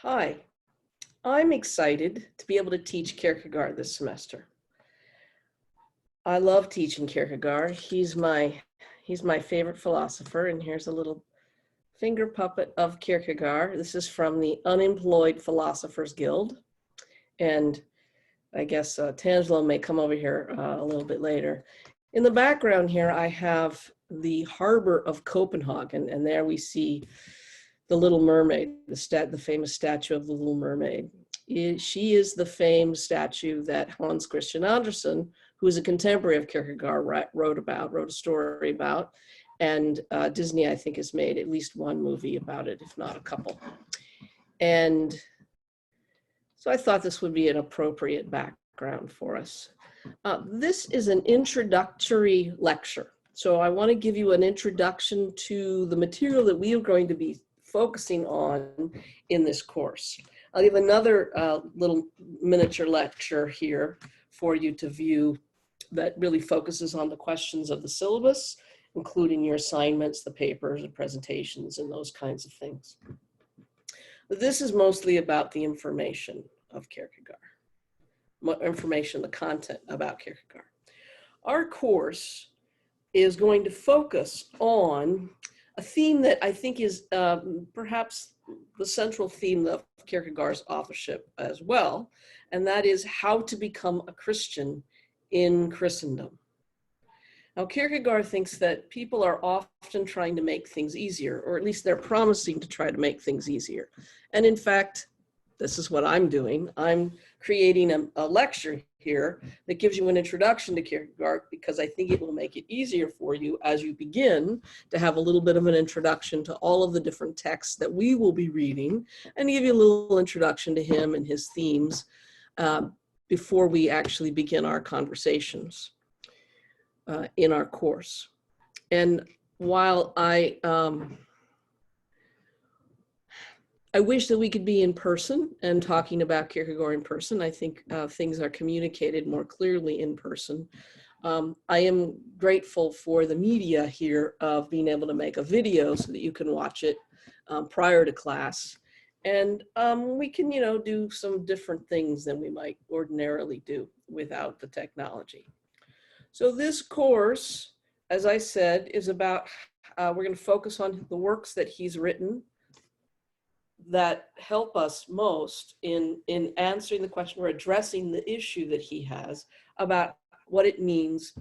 Hi, I'm excited to be able to teach Kierkegaard this semester. I love teaching Kierkegaard. He's my favorite philosopher, and here's a little finger puppet of Kierkegaard. This is from the Unemployed Philosophers Guild, and I guess Tangelo may come over here a little bit later. In the background here, I have the harbor of Copenhagen, and there we see the Little Mermaid, the famous statue of the Little Mermaid. She is the famed statue that Hans Christian Andersen, who is a contemporary of Kierkegaard, wrote a story about. And Disney, I think, has made at least one movie about it, if not a couple. And so I thought this would be an appropriate background for us. This is an introductory lecture. So I want to give you an introduction to the material that we are going to be focusing on in this course. I'll give another little miniature lecture here for you to view that really focuses on the questions of the syllabus, including your assignments, the papers, the presentations, and those kinds of things. But this is mostly about the information of Kierkegaard, the content about Kierkegaard. Our course is going to focus on a theme that I think is perhaps the central theme of Kierkegaard's authorship as well, and that is how to become a Christian in Christendom. Now, Kierkegaard thinks that people are often trying to make things easier, or at least they're promising to try to make things easier. And in fact, this is what I'm doing. I'm creating a lecture here that gives you an introduction to Kierkegaard because I think it will make it easier for you as you begin to have a little bit of an introduction to all of the different texts that we will be reading and give you a little introduction to him and his themes before we actually begin our conversations in our course. And while I wish that we could be in person and talking about Kierkegaard in person. I think things are communicated more clearly in person. I am grateful for the media here of being able to make a video so that you can watch it prior to class. And we can, do some different things than we might ordinarily do without the technology. So this course, as I said, is about, we're going to focus on the works that he's written that help us most in answering the question or addressing the issue that he has about what it means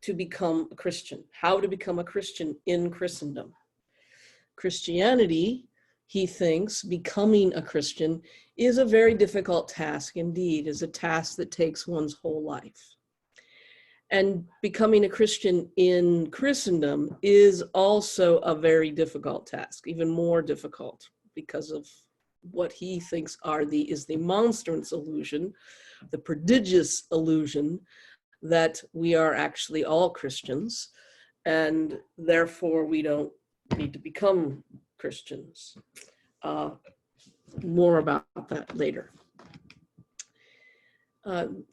to become a Christian, how to become a Christian in Christendom. Christianity, he thinks, becoming a Christian is a very difficult task indeed, is a task that takes one's whole life. And becoming a Christian in Christendom is also a very difficult task, even more difficult, because of what he thinks is the monstrous illusion, the prodigious illusion that we are actually all Christians, and therefore we don't need to become Christians. More about that later.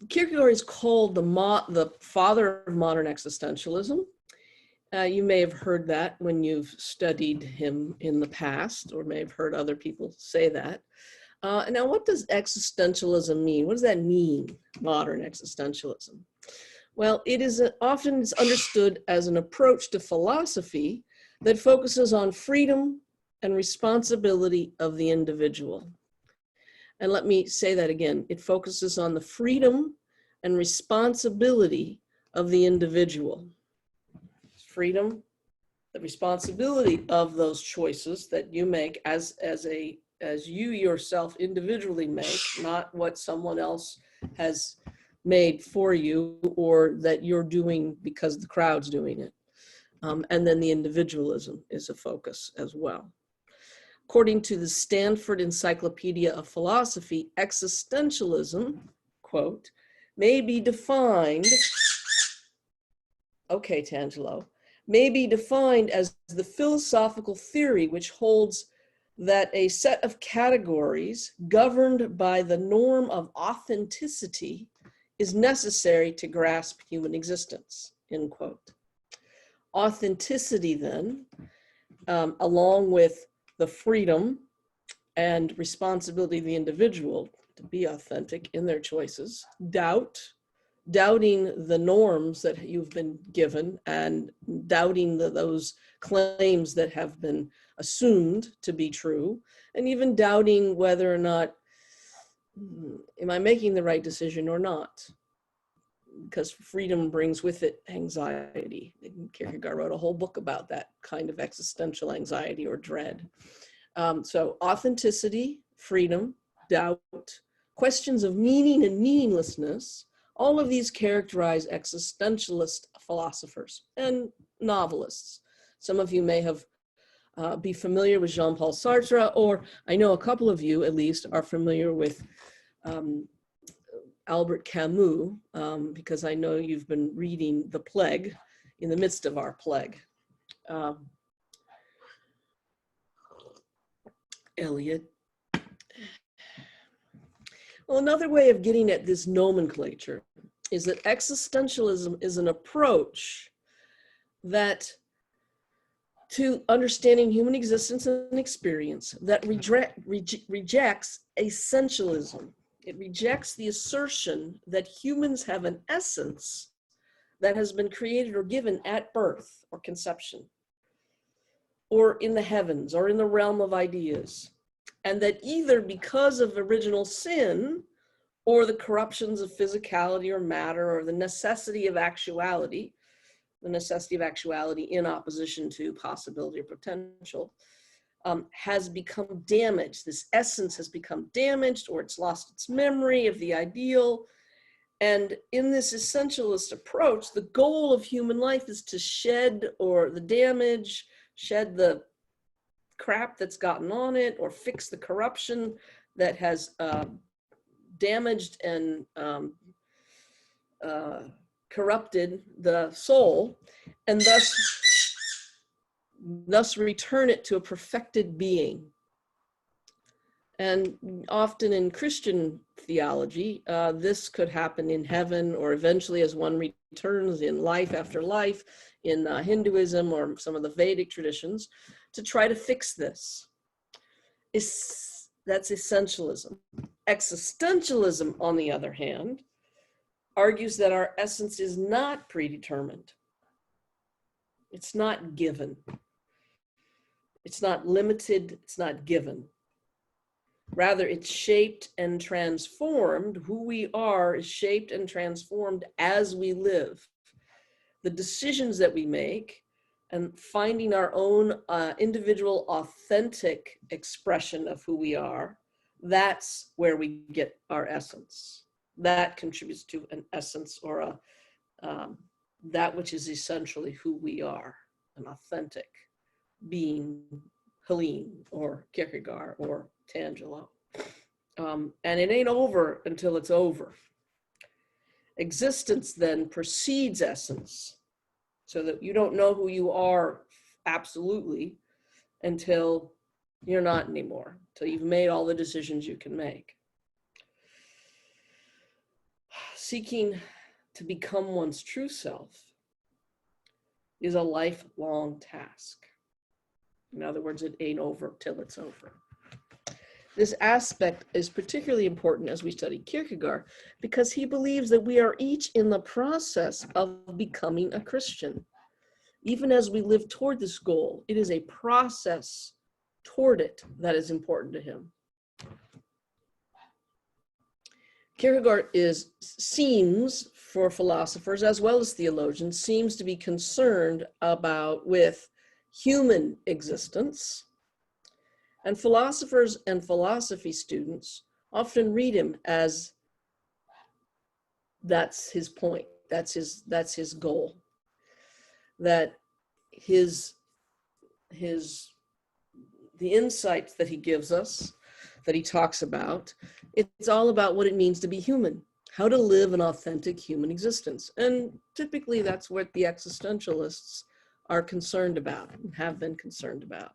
Kierkegaard is called the father of modern existentialism. You may have heard that when you've studied him in the past, or may have heard other people say that. Now, what does existentialism mean? What does that mean, modern existentialism? Well, it is often understood as an approach to philosophy that focuses on freedom and responsibility of the individual. And let me say that again. It focuses on the freedom and responsibility of the individual. Freedom, the responsibility of those choices that you make as you yourself individually make, not what someone else has made for you or that you're doing because the crowd's doing it. And then the individualism is a focus as well. According to the Stanford Encyclopedia of Philosophy, existentialism, quote, may be defined, okay, Tangelo, may be defined as the philosophical theory which holds that a set of categories governed by the norm of authenticity is necessary to grasp human existence, end quote. Authenticity then, along with the freedom and responsibility of the individual to be authentic in their choices, doubting the norms that you've been given, and doubting those claims that have been assumed to be true, and even doubting whether or not, am I making the right decision or not? Because freedom brings with it anxiety. Kierkegaard wrote a whole book about that kind of existential anxiety or dread. So authenticity, freedom, doubt, questions of meaning and meaninglessness, all of these characterize existentialist philosophers and novelists. Some of you may have be familiar with Jean-Paul Sartre, or I know a couple of you at least are familiar with Albert Camus, because I know you've been reading The Plague in the midst of our plague. Eliot. Well, another way of getting at this nomenclature is that existentialism is an approach that to understanding human existence and experience that rejects essentialism. It rejects the assertion that humans have an essence that has been created or given at birth or conception, or in the heavens, or in the realm of ideas, and that either because of original sin, or the corruptions of physicality or matter, or the necessity of actuality in opposition to possibility or potential, has become damaged. This essence has become damaged, or it's lost its memory of the ideal. And in this essentialist approach, the goal of human life is to shed the crap that's gotten on it, or fix the corruption that has damaged and corrupted the soul, and thus return it to a perfected being. And often in Christian theology, this could happen in heaven, or eventually as one returns in life after life, in Hinduism or some of the Vedic traditions, to try to fix this. That's essentialism. Existentialism, on the other hand, argues that our essence is not predetermined. It's not given. It's not limited, it's not given. Rather, it's shaped and transformed. Who we are is shaped and transformed as we live. The decisions that we make and finding our own individual authentic expression of who we are, that's where we get our essence. That contributes to an essence, or that which is essentially who we are, an authentic being, Helene or Kierkegaard or Tangelo. And it ain't over until it's over. Existence then precedes essence, so that you don't know who you are absolutely until you're not anymore, until you've made all the decisions you can make. Seeking to become one's true self is a lifelong task. In other words, it ain't over till it's over. This aspect is particularly important as we study Kierkegaard, because he believes that we are each in the process of becoming a Christian. Even as we live toward this goal, it is a process toward it that is important to him. Kierkegaard seems, for philosophers as well as theologians, seems to be concerned with human existence. And philosophers and philosophy students often read him as that's his point, that's his goal. That the insights that he gives us, that he talks about, it's all about what it means to be human, how to live an authentic human existence. And typically that's what the existentialists are concerned about and have been concerned about.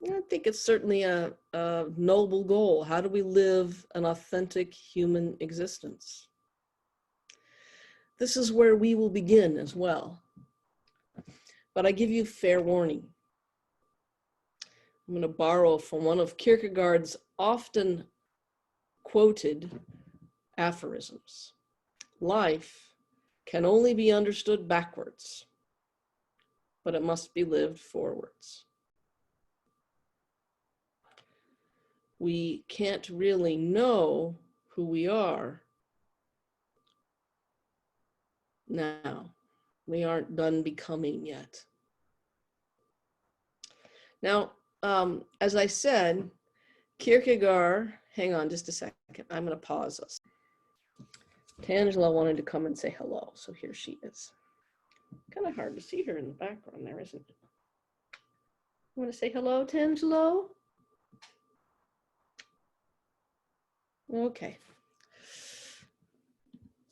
I think it's certainly a noble goal. How do we live an authentic human existence? This is where we will begin as well. But I give you fair warning. I'm going to borrow from one of Kierkegaard's often quoted aphorisms. Life can only be understood backwards, but it must be lived forwards. We can't really know who we are now. We aren't done becoming yet. Now, as I said, Kierkegaard, hang on just a second, I'm going to pause this. Tangela wanted to come and say hello, so here she is. Kind of hard to see her in the background there, isn't it? You want to say hello, Tangelo? Okay.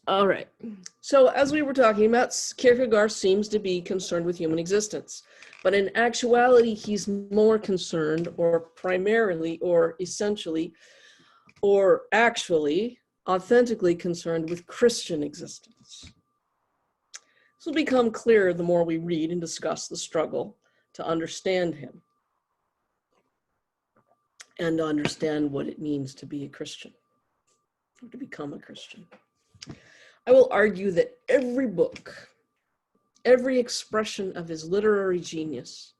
All right. So as we were talking about, Kierkegaard seems to be concerned with human existence. But in actuality, he's more concerned, or primarily, or essentially, or actually, authentically concerned with Christian existence. This will become clearer the more we read and discuss the struggle to understand him and understand what it means to be a Christian, or to become a Christian. I will argue that every book, every expression of his literary genius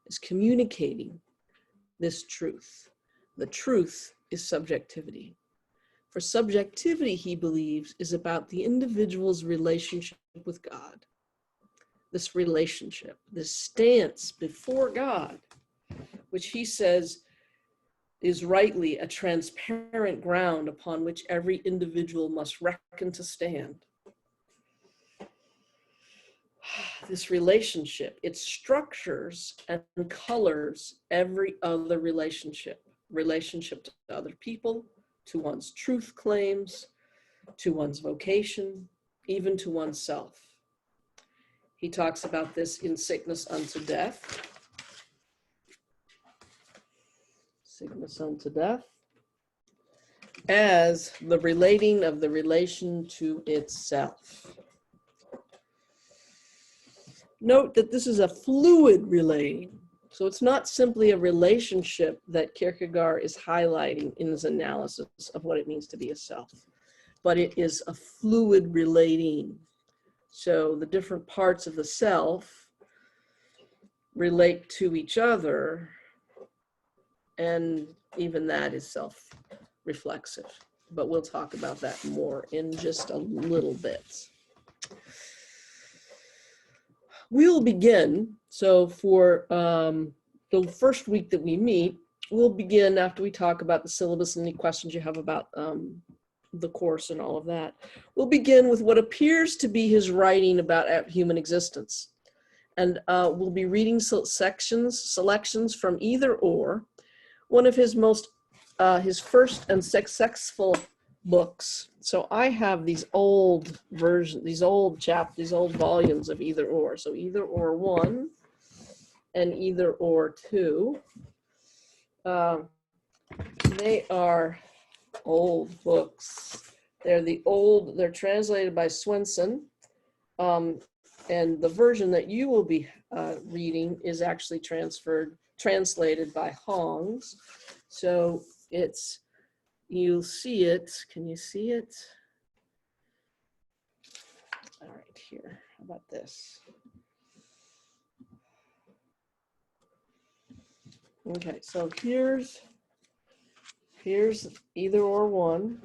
is communicating this truth. The truth is subjectivity. For subjectivity, he believes, is about the individual's relationship with God. This relationship, this stance before God, which he says is rightly a transparent ground upon which every individual must reckon to stand. This relationship, it structures and colors every other relationship to other people, to one's truth claims, to one's vocation, even to oneself. He talks about this in Sickness Unto Death. Sickness unto death, as the relating of the relation to itself. Note that this is a fluid relating. So it's not simply a relationship that Kierkegaard is highlighting in his analysis of what it means to be a self, but it is a fluid relating. So the different parts of the self relate to each other, and even that is self-reflexive. But we'll talk about that more in just a little bit. We'll begin, so for the first week that we meet, we'll begin after we talk about the syllabus and any questions you have about the course and all of that. We'll begin with what appears to be his writing about human existence. And we'll be reading selections from Either Or, one of his first and successful books. So I have these old versions, these old volumes of Either Or. So Either Or 1 and Either Or 2. They are old books. They're translated by Swenson. And the version that you will be reading is actually translated by Hongs. So you'll see it. Can you see it? All right, here. How about this? Okay, so here's Either Or 1,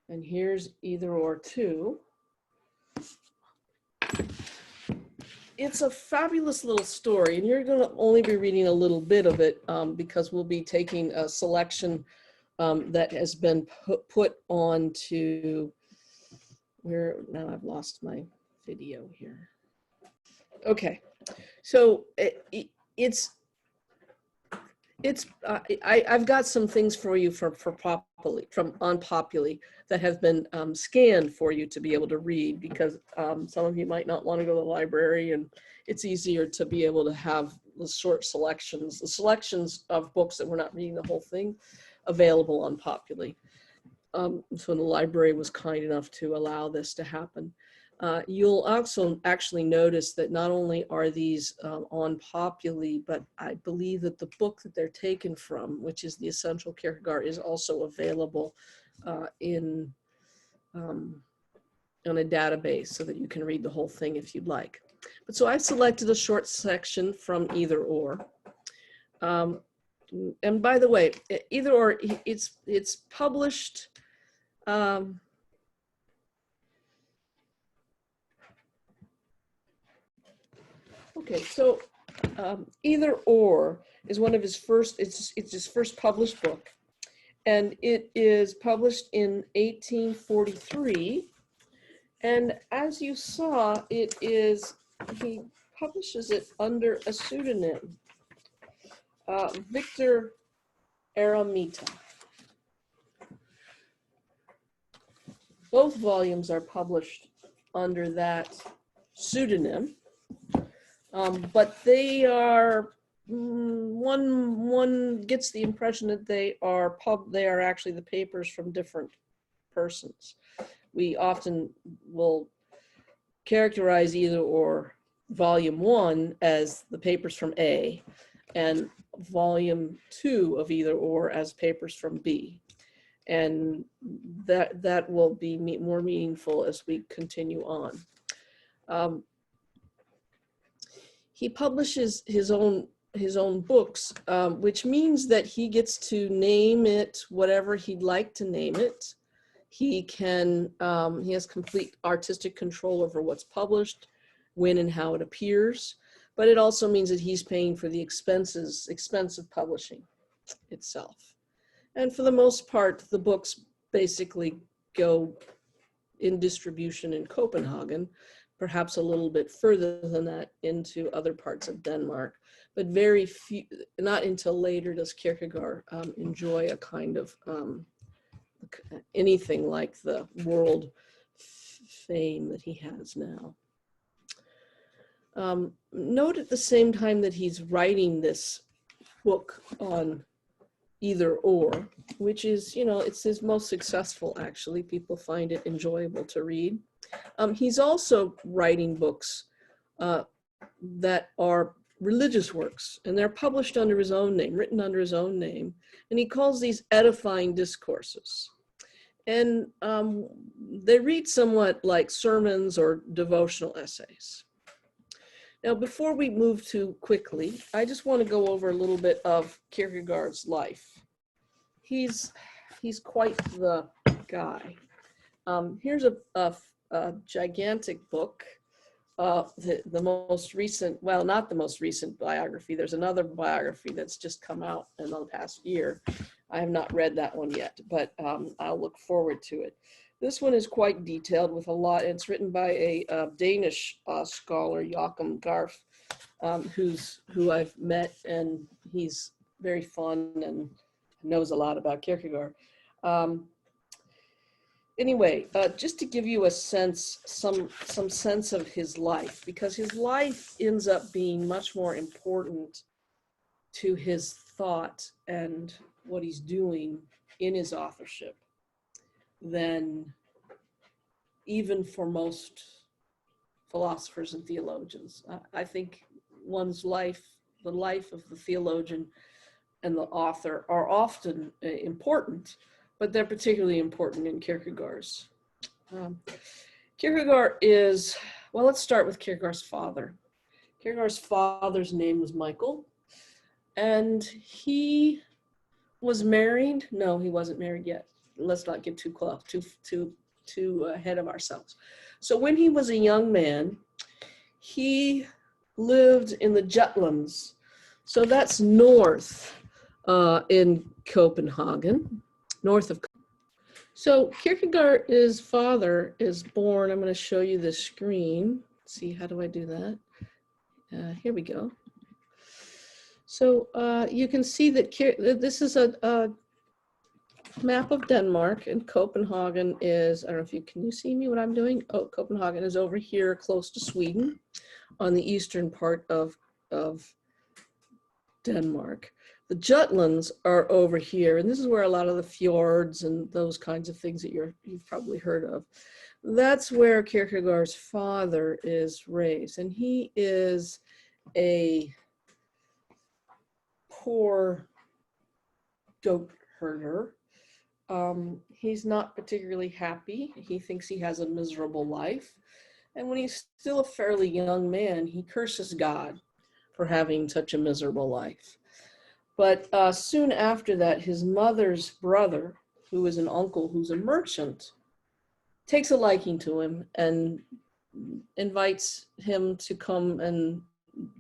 and here's Either Or 2. It's a fabulous little story, and you're going to only be reading a little bit of it because we'll be taking a selection that has been put onto now I've lost my video here. Okay, so I've got some things for you from Unpopularly that have been scanned for you to be able to read, because some of you might not want to go to the library, and it's easier to be able to have the selections of books that we're not reading the whole thing available on Popularly. So the library was kind enough to allow this to happen. You'll also actually notice that not only are these on Populi, but I believe that the book that they're taken from, which is The Essential Kierkegaard, is also available in on a database so that you can read the whole thing if you'd like. But so I selected a short section from Either Or. And by the way, Either Or, it's published okay, so Either Or is one of his first, it's his first published book, and it is published in 1843. And as you saw, he publishes it under a pseudonym, Victor Eremita. Both volumes are published under that pseudonym. But they are, one gets the impression that they are actually the papers from different persons. We often will characterize Either Or volume 1 as the papers from A, and volume 2 of Either Or as papers from B. And that will be more meaningful as we continue on. He publishes his own books, which means that he gets to name it whatever he'd like to name it. He has complete artistic control over what's published, when and how it appears, but it also means that he's paying for the expense of publishing itself. And for the most part, the books basically go in distribution in Copenhagen, perhaps a little bit further than that into other parts of Denmark, but very few, not until later does Kierkegaard enjoy a kind of anything like the world fame that he has now. Note at the same time that he's writing this book on Either Or, which is, it's his most successful, actually. People find it enjoyable to read. He's also writing books that are religious works, and they're published under his own name, written under his own name, and he calls these edifying discourses. And they read somewhat like sermons or devotional essays. Now, before we move too quickly, I just want to go over a little bit of Kierkegaard's life. He's quite the guy. Here's a gigantic book, the most recent, well, not the most recent biography. There's another biography that's just come out in the past year. I have not read that one yet, but I'll look forward to it. This one is quite detailed with a lot. It's written by a Danish scholar, Joachim Garf, who I've met, and he's very fun and knows a lot about Kierkegaard. Anyway, just to give you a sense, some sense of his life, because his life ends up being much more important to his thought and what he's doing in his authorship than even for most philosophers and theologians. I think one's life, the life of the theologian and the author, are often important, but they're particularly important in Kierkegaard's. Kierkegaard is, well, let's start with Kierkegaard's father. Kierkegaard's father's name was Michael, and he was married. No, he wasn't married yet. Let's not get too close, too ahead of ourselves. So when he was a young man, he lived in the Jutlands. So that's north in Copenhagen, north of. So Kierkegaard's father is born. I'm going to show you the screen. Let's see, how do I do that? Here we go. So you can see that this is a map of Denmark, and Copenhagen is, I don't know if can you see me what I'm doing? Oh, Copenhagen is over here close to Sweden on the eastern part of Denmark. The Jutlands are over here, and this is where a lot of the fjords and those kinds of things that you've probably heard of. that's where Kierkegaard's father is raised. And he is a poor goat herder. He's not particularly happy. He thinks he has a miserable life. And when he's still a fairly young man, he curses God for having such a miserable life. But soon after that, his mother's brother, who is an uncle who's a merchant, takes a liking to him and invites him to come and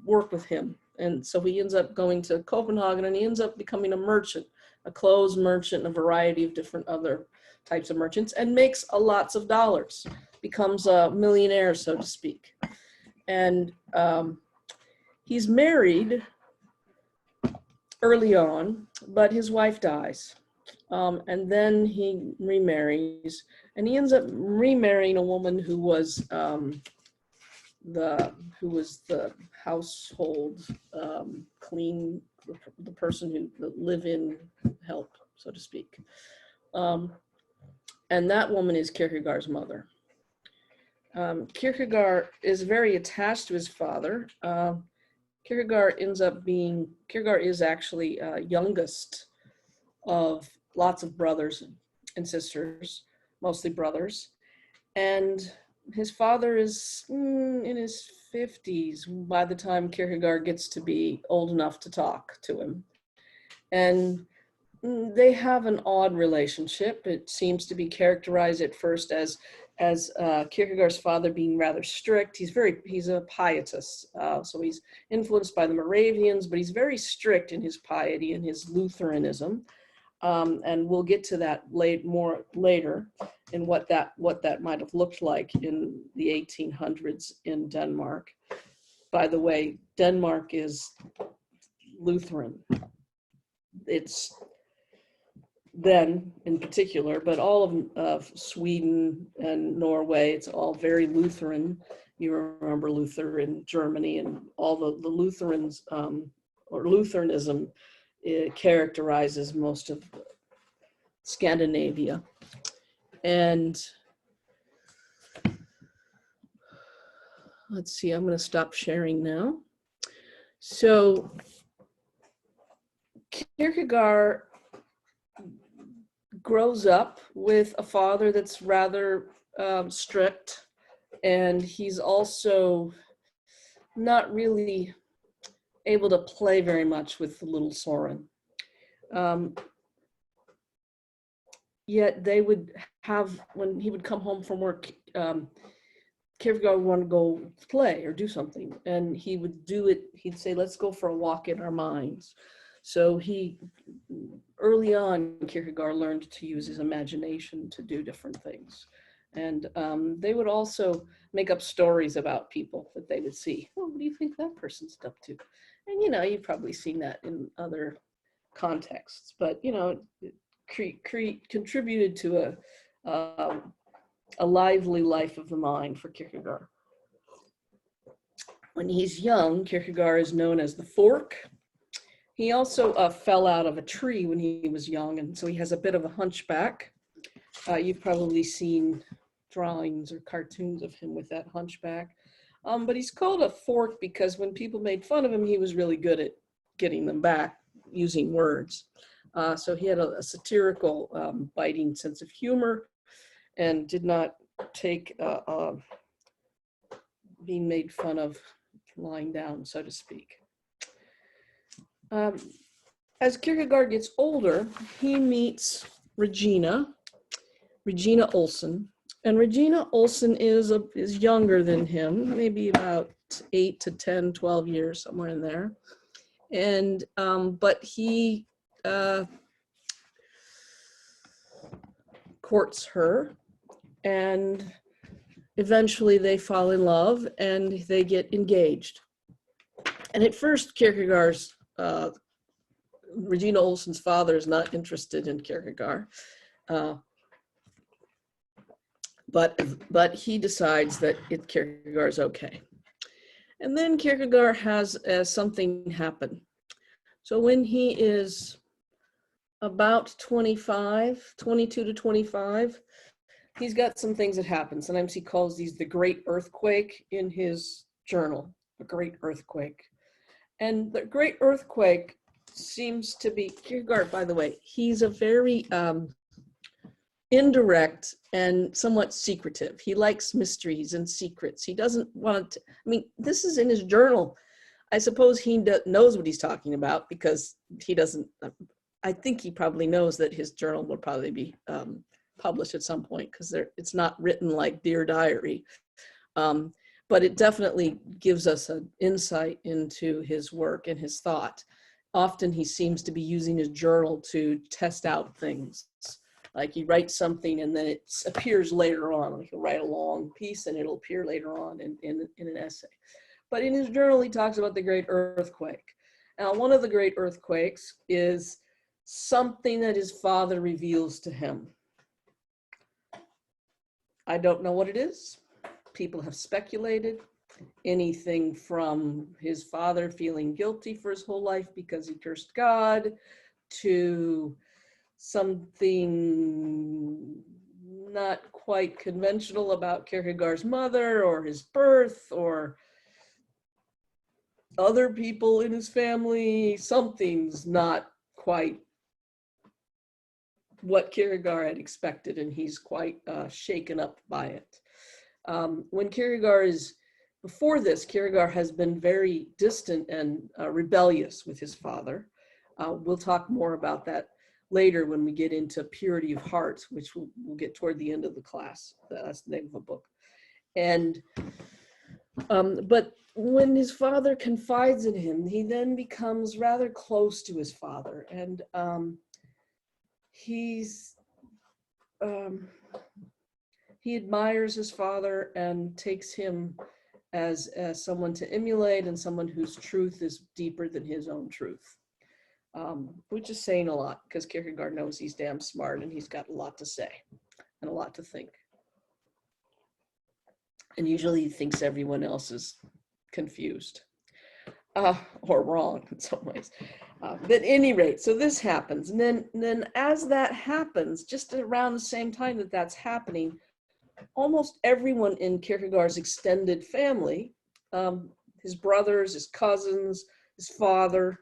work with him. And so he ends up going to Copenhagen, and he ends up becoming a merchant, a clothes merchant, and a variety of different other types of merchants, and makes lots of dollars, becomes a millionaire, so to speak. And he's married early on, but his wife dies. And then he remarries, and he ends up remarrying a woman who was the household clean, the person who the live-in help, so to speak. And that woman is Kierkegaard's mother. Kierkegaard is very attached to his father. Kierkegaard is actually youngest of lots of brothers and sisters, mostly brothers. And his father is in his 50s by the time Kierkegaard gets to be old enough to talk to him. And they have an odd relationship. It seems to be characterized at first as Kierkegaard's father being rather strict. He's a pietist, so he's influenced by the Moravians, but he's very strict in his piety and his Lutheranism. And we'll get to that more later in what that might have looked like in the 1800s in Denmark. By the way, Denmark is Lutheran. It's then in particular, but all of Sweden and Norway, it's all very Lutheran. You remember Luther in Germany, and all the Lutherans, or Lutheranism, it characterizes most of Scandinavia. And let's see, I'm going to stop sharing now. So Kierkegaard grows up with a father that's rather strict, and he's also not really able to play very much with the little Soren. Yet they would have, when he would come home from work, Kierkegaard would want to go play or do something, and he would do it. He'd say, "Let's go for a walk in our minds." So early on, Kierkegaard learned to use his imagination to do different things. And they would also make up stories about people that they would see. Oh, what do you think that person's up to? And, you've probably seen that in other contexts, but, it contributed to a lively life of the mind for Kierkegaard. When he's young, Kierkegaard is known as the fork. He also fell out of a tree when he was young, and so he has a bit of a hunchback. You've probably seen drawings or cartoons of him with that hunchback. But he's called a fork because when people made fun of him, he was really good at getting them back using words. So he had a satirical, biting sense of humor, and did not take being made fun of lying down, so to speak. As Kierkegaard gets older, he meets Regina Olsen. And Regina Olsen is younger than him, maybe about 8 to 10, 12 years, somewhere in there. And, but he courts her, and eventually they fall in love and they get engaged. And at first, Kierkegaard's Regina Olsen's father is not interested in Kierkegaard, but he decides that Kierkegaard's okay. And then Kierkegaard has something happen. So when he is about 22 to 25, he's got some things that happen. Sometimes he calls these the great earthquake in his journal, a great earthquake. And the great earthquake seems to be, Kierkegaard, by the way, he's a very indirect and somewhat secretive. He likes mysteries and secrets. He doesn't want to, I mean, this is in his journal. I suppose he knows what he's talking about because he doesn't, I think he probably knows that his journal will probably be published at some point because it's not written like Dear Diary. But it definitely gives us an insight into his work and his thought. Often he seems to be using his journal to test out things. Like he writes something and then it appears later on. Like he'll write a long piece and it'll appear later on in an essay. But in his journal, he talks about the great earthquake. Now, one of the great earthquakes is something that his father reveals to him. I don't know what it is. People have speculated. Anything from his father feeling guilty for his whole life because he cursed God, to something not quite conventional about Kierkegaard's mother or his birth or other people in his family. Something's not quite what Kierkegaard had expected, and he's quite shaken up by it. When Kierkegaard is, before this, Kierkegaard has been very distant and rebellious with his father. We'll talk more about that later when we get into Purity of Heart, which we'll get toward the end of the class. That's the name of the book. And, but when his father confides in him, he then becomes rather close to his father. And he admires his father and takes him as someone to emulate and someone whose truth is deeper than his own truth, which is saying a lot because Kierkegaard knows he's damn smart and he's got a lot to say and a lot to think. And usually he thinks everyone else is confused or wrong in some ways. But at any rate, so this happens. And then as that happens, just around the same time that that's happening, almost everyone in Kierkegaard's extended family, his brothers, his cousins, his father,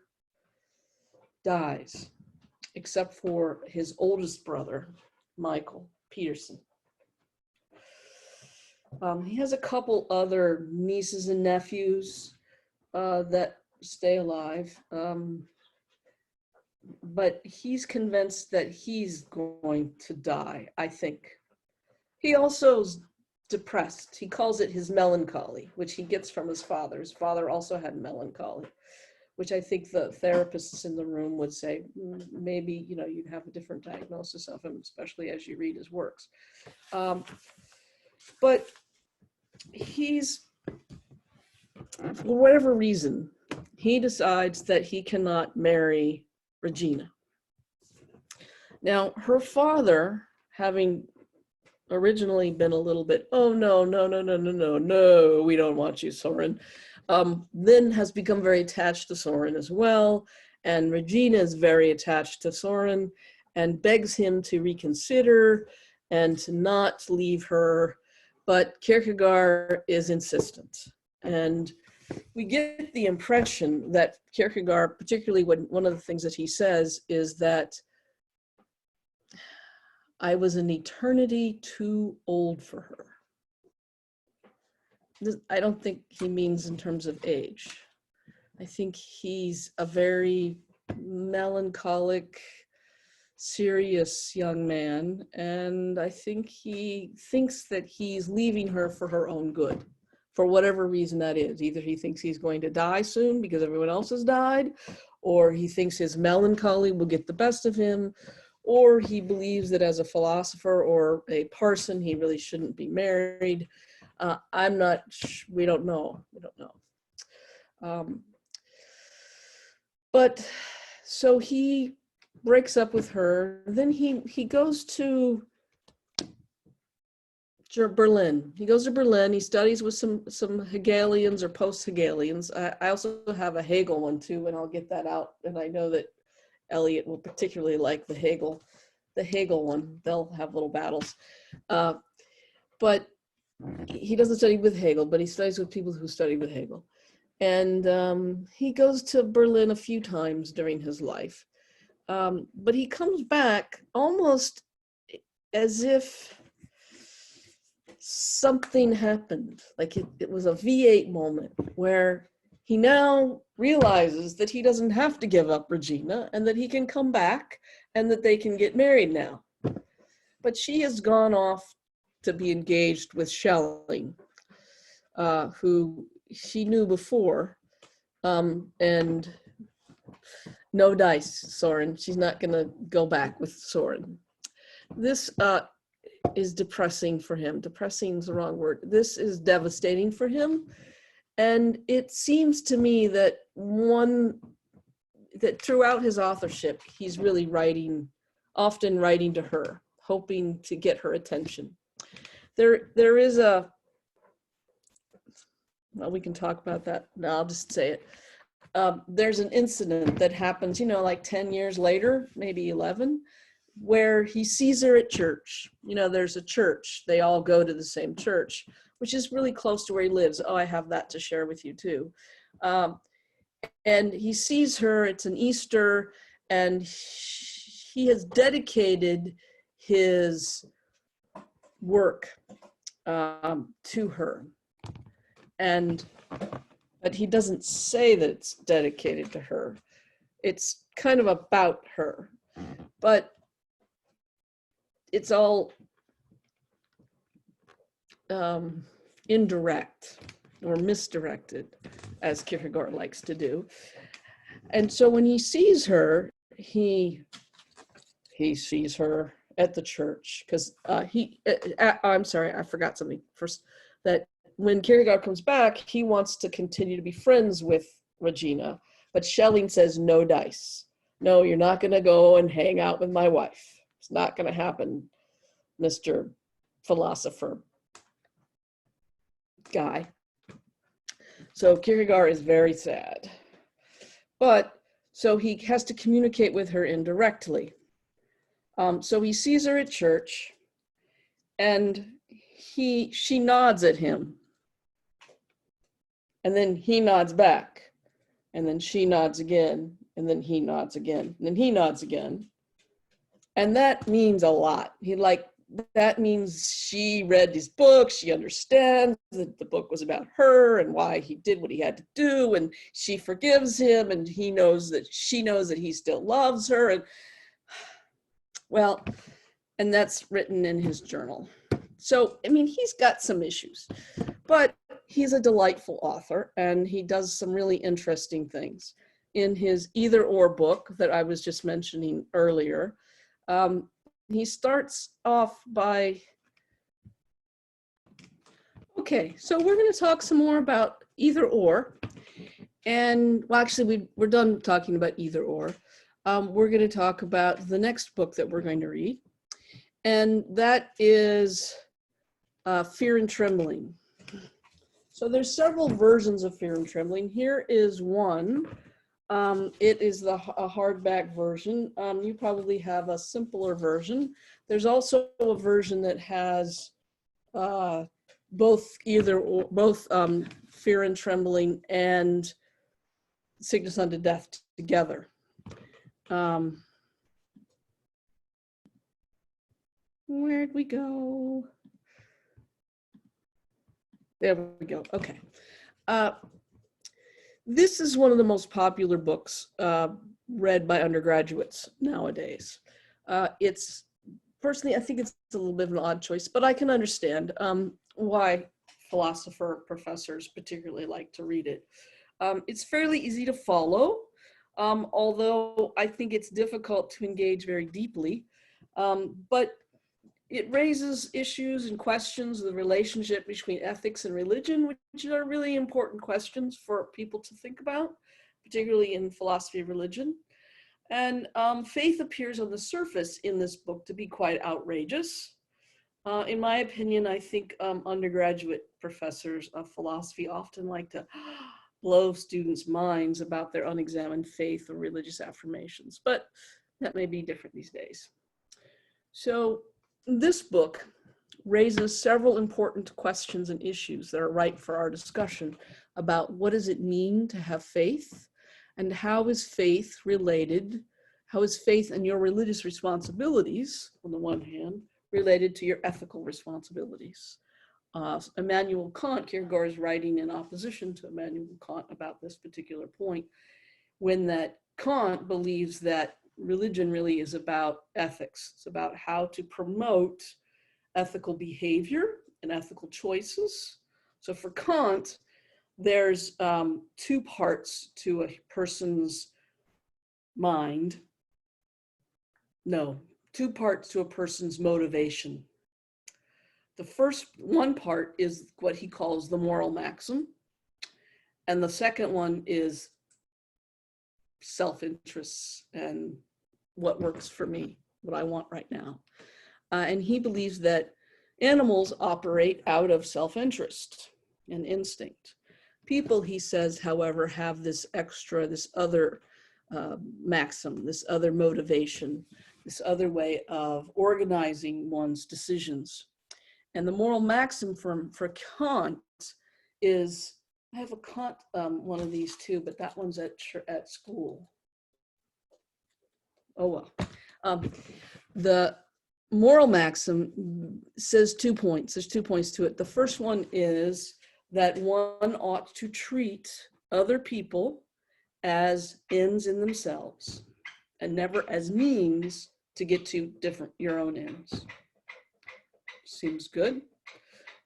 dies, except for his oldest brother, Michael Peterson. He has a couple other nieces and nephews that stay alive, but he's convinced that he's going to die, I think. He also is depressed. He calls it his melancholy, which he gets from his father. His father also had melancholy, which I think the therapists in the room would say, maybe, you know, you'd have a different diagnosis of him, especially as you read his works. But he's, for whatever reason, he decides that he cannot marry Regina. Now, her father, having originally been a little bit, oh, no, we don't want you, Soren, then has become very attached to Soren as well. And Regina is very attached to Soren and begs him to reconsider and to not leave her. But Kierkegaard is insistent. And we get the impression that Kierkegaard, particularly when one of the things that he says is that I was an eternity too old for her. I don't think he means in terms of age. I think he's a very melancholic, serious young man, and I think he thinks that he's leaving her for her own good, for whatever reason that is. Either he thinks he's going to die soon because everyone else has died, or he thinks his melancholy will get the best of him, or he believes that as a philosopher or a parson, he really shouldn't be married. I'm not, we don't know. But so he breaks up with her. Then he goes to Berlin. He goes to Berlin. He studies with some Hegelians or post-Hegelians. I also have a Hegel one too, and I'll get that out. And I know that Elliot will particularly like the Hegel the Hegel one. They'll have little battles. But he doesn't study with Hegel, but he studies with people who study with Hegel. And he goes to Berlin a few times during his life. But he comes back almost as if something happened. Like it was a V8 moment where he now realizes that he doesn't have to give up Regina and that he can come back and that they can get married now. But she has gone off to be engaged with Schelling, who she knew before, and no dice, Soren. She's not going to go back with Soren. This is depressing for him. Depressing is the wrong word. This is devastating for him. And it seems to me that throughout his authorship, he's really often writing to her, hoping to get her attention. There is well, we can talk about that. No, I'll just say it. There's an incident that happens, like 10 years later, maybe 11, where he sees her at church. There's a church. They all go to the same church, which is really close to where he lives. Oh, I have that to share with you too. And he sees her, it's an Easter, and he has dedicated his work to her. But he doesn't say that it's dedicated to her. It's kind of about her, but it's all indirect or misdirected, as Kierkegaard likes to do. And so when he sees her, he sees her at the church, because I'm sorry, I forgot something first, that when Kierkegaard comes back, he wants to continue to be friends with Regina, but Schelling says, no dice. No, you're not going to go and hang out with my wife. It's not going to happen, Mr. Philosopher guy. So Kierkegaard is very sad. But so he has to communicate with her indirectly. So he sees her at church, and she nods at him. And then he nods back. And then she nods again. And then he nods again. And then he nods again. And that means a lot. That means she read his book. She understands that the book was about her and why he did what he had to do. And she forgives him. And she knows that he still loves her. And and that's written in his journal. So, he's got some issues, but he's a delightful author, and he does some really interesting things. In his Either Or book that I was just mentioning earlier, he starts off by, okay, so we're going to talk some more about Either Or. And, well, actually, we're done talking about Either Or. We're going to talk about the next book that we're going to read, and that is Fear and Trembling. So there's several versions of Fear and Trembling. Here is one. It is a hardback version. You probably have a simpler version. There's also a version that has both Fear and Trembling and Sickness Unto Death together. Where'd we go? There we go. Okay. This is one of the most popular books read by undergraduates nowadays. Personally, I think it's a little bit of an odd choice, but I can understand why philosopher professors particularly like to read it. It's fairly easy to follow, although I think it's difficult to engage very deeply. But it raises issues and questions of the relationship between ethics and religion, which are really important questions for people to think about, particularly in philosophy of religion. And faith appears on the surface in this book to be quite outrageous. In my opinion, I think undergraduate professors of philosophy often like to blow students' minds about their unexamined faith or religious affirmations, but that may be different these days. So this book raises several important questions and issues that are ripe for our discussion about what does it mean to have faith, and how is faith and your religious responsibilities, on the one hand, related to your ethical responsibilities. Immanuel Kant, Kierkegaard is writing in opposition to Immanuel Kant about this particular point, when that Kant believes that religion really is about ethics. It's about how to promote ethical behavior and ethical choices. So for Kant, there's two parts to a person's mind. No, two parts to a person's motivation. The first one part is what he calls the moral maxim. And the second one is self-interests and what works for me, what I want right now. And he believes that animals operate out of self-interest and instinct. People, he says, however, have this other maxim, this other motivation, this other way of organizing one's decisions. And the moral maxim for Kant is, I have a Kant, one of these too, but that one's at school. Oh well. The moral maxim says 2 points. There's 2 points to it. The first one is that one ought to treat other people as ends in themselves and never as means to get to your own ends. Seems good.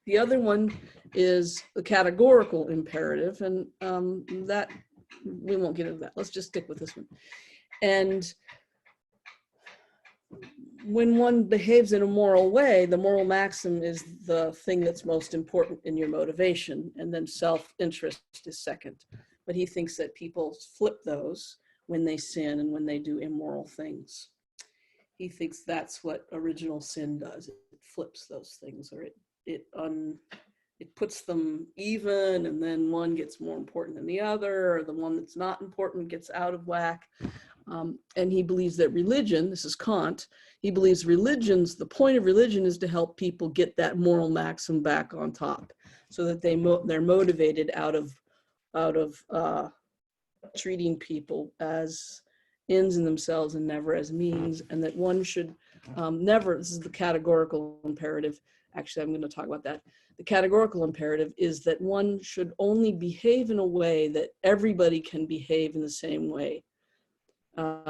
The other one is the categorical imperative, and that we won't get into that. Let's just stick with this one. And when one behaves in a moral way, the moral maxim is the thing that's most important in your motivation, and then self-interest is second. But he thinks that people flip those when they sin and when they do immoral things. He thinks that's what original sin does. It flips those things, or it puts them even, and then one gets more important than the other, or the one that's not important gets out of whack. And he believes that religion, this is Kant, he believes the point of religion is to help people get that moral maxim back on top, so that they're motivated out of treating people as ends in themselves and never as means, and that one should never, this is the categorical imperative, actually I'm going to talk about that. The categorical imperative is that one should only behave in a way that everybody can behave in the same way.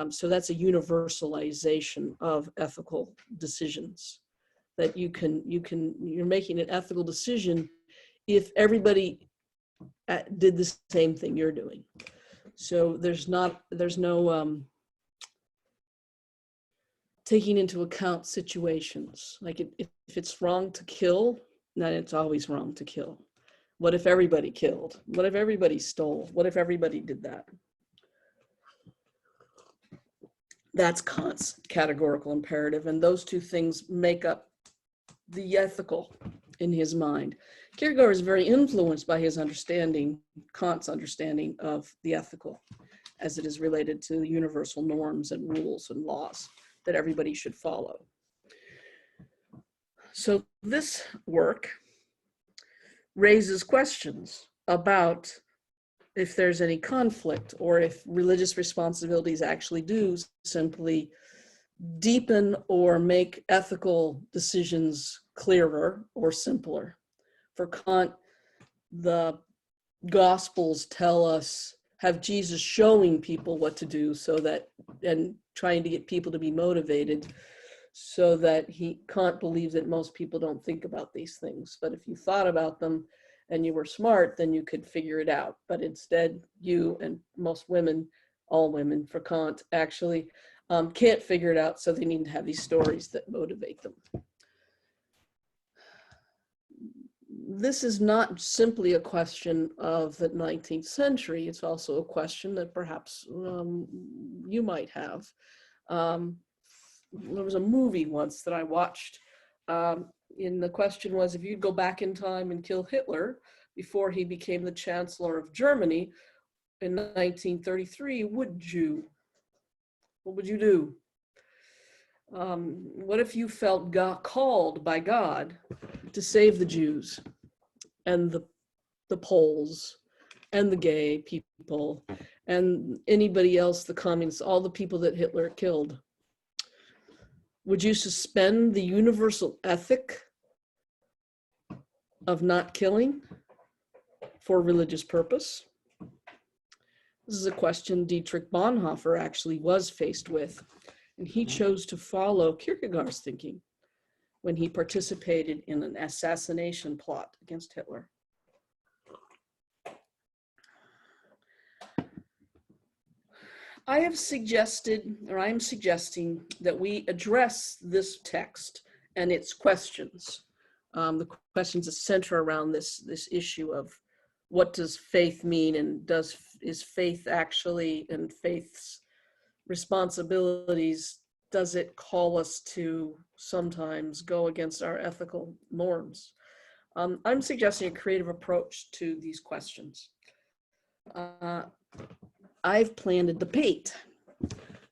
So that's a universalization of ethical decisions, that you're making an ethical decision if everybody did the same thing you're doing. So there's no taking into account situations. Like if it's wrong to kill, then it's always wrong to kill. What if everybody killed? What if everybody stole? What if everybody did that? That's Kant's categorical imperative, and those two things make up the ethical in his mind. Kierkegaard is very influenced by his understanding, Kant's understanding of the ethical, as it is related to the universal norms and rules and laws that everybody should follow. So this work raises questions about if there's any conflict, or if religious responsibilities actually do simply deepen or make ethical decisions clearer or simpler. For Kant, the Gospels have Jesus showing people what to do, and trying to get people to be motivated, so that Kant believes that most people don't think about these things. But if you thought about them and you were smart, then you could figure it out. But instead, you and most women, all women for Kant, actually can't figure it out, so they need to have these stories that motivate them. This is not simply a question of the 19th century. It's also a question that perhaps you might have. There was a movie once that I watched, and the question was, if you'd go back in time and kill Hitler before he became the Chancellor of Germany in 1933, what would you do? What if you felt called by God to save the Jews and the Poles and the gay people and anybody else, the communists, all the people that Hitler killed? Would you suspend the universal ethic of not killing for religious purpose? This is a question Dietrich Bonhoeffer actually was faced with, and he chose to follow Kierkegaard's thinking when he participated in an assassination plot against Hitler. I have suggested, or I'm suggesting, that we address this text and its questions. The questions that center around this issue of what does faith mean, and is faith actually, and faith's responsibilities, does it call us to sometimes go against our ethical norms? I'm suggesting a creative approach to these questions. I've planned a debate.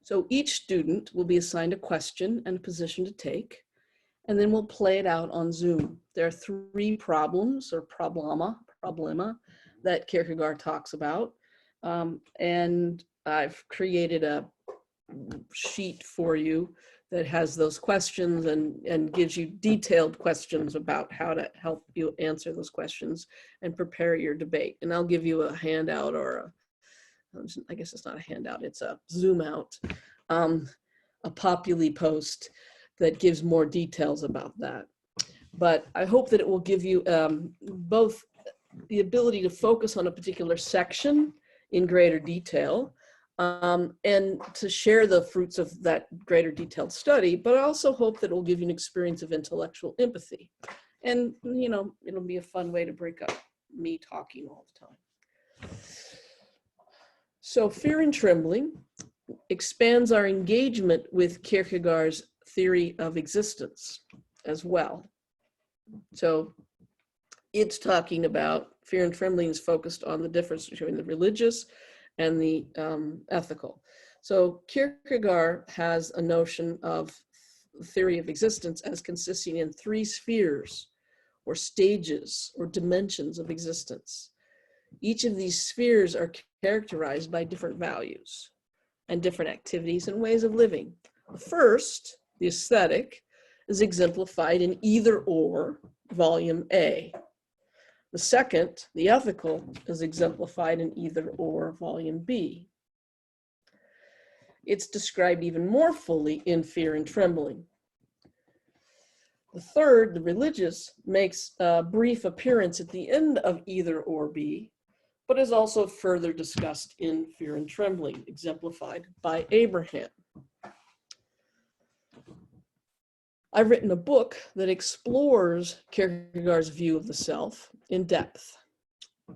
So each student will be assigned a question and a position to take, and then we'll play it out on Zoom. There are 3 problems or problema that Kierkegaard talks about. And I've created a sheet for you that has those questions and gives you detailed questions about how to help you answer those questions and prepare your debate. And I'll give you a handout, or I guess it's not a handout, it's a Zoom out, a Populi post that gives more details about that. But I hope that it will give you both the ability to focus on a particular section in greater detail, and to share the fruits of that greater detailed study, but I also hope that it will give you an experience of intellectual empathy. And, you know, it'll be a fun way to break up me talking all the time. So Fear and Trembling expands our engagement with Kierkegaard's theory of existence as well. So it's talking about, Fear and Trembling is focused on the difference between the religious and the ethical. So Kierkegaard has a notion of theory of existence as consisting in 3 spheres or stages or dimensions of existence. Each of these spheres are characterized by different values and different activities and ways of living. The first, the aesthetic, is exemplified in Either Or, Volume A. The second, the ethical, is exemplified in Either Or, Volume B. It's described even more fully in Fear and Trembling. The third, the religious, makes a brief appearance at the end of Either Or B, but is also further discussed in Fear and Trembling, exemplified by Abraham. I've written a book that explores Kierkegaard's view of the self in depth.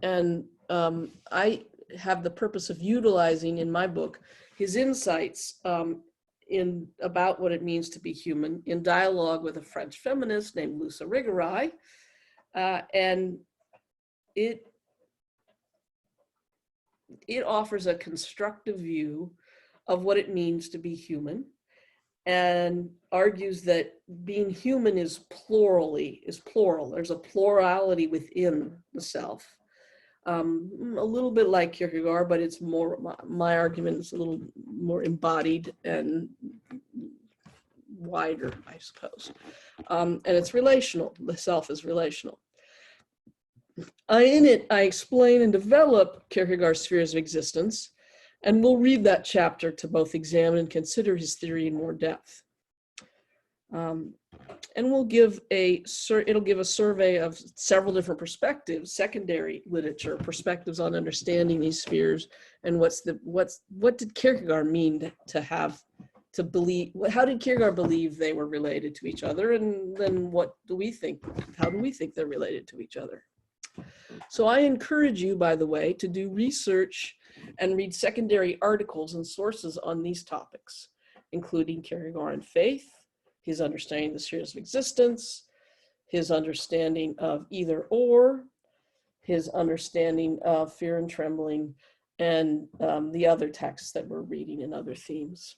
And I have the purpose of utilizing in my book his insights about what it means to be human in dialogue with a French feminist named Luce Irigaray. And it offers a constructive view of what it means to be human, and argues that being human is plural. There's a plurality within the self. A little bit like Kierkegaard, but it's more, my argument is a little more embodied and wider, I suppose. And it's relational. The self is relational. In it, I explain and develop Kierkegaard's spheres of existence, and we'll read that chapter to both examine and consider his theory in more depth. And we'll give it'll give a survey of several different perspectives, secondary literature, perspectives on understanding these spheres, and what did Kierkegaard mean to believe, how did Kierkegaard believe they were related to each other, and then how do we think they're related to each other? So I encourage you, by the way, to do research and read secondary articles and sources on these topics, including Kierkegaard and faith, his understanding of the spheres of existence, his understanding of Either Or, his understanding of Fear and Trembling, and the other texts that we're reading and other themes.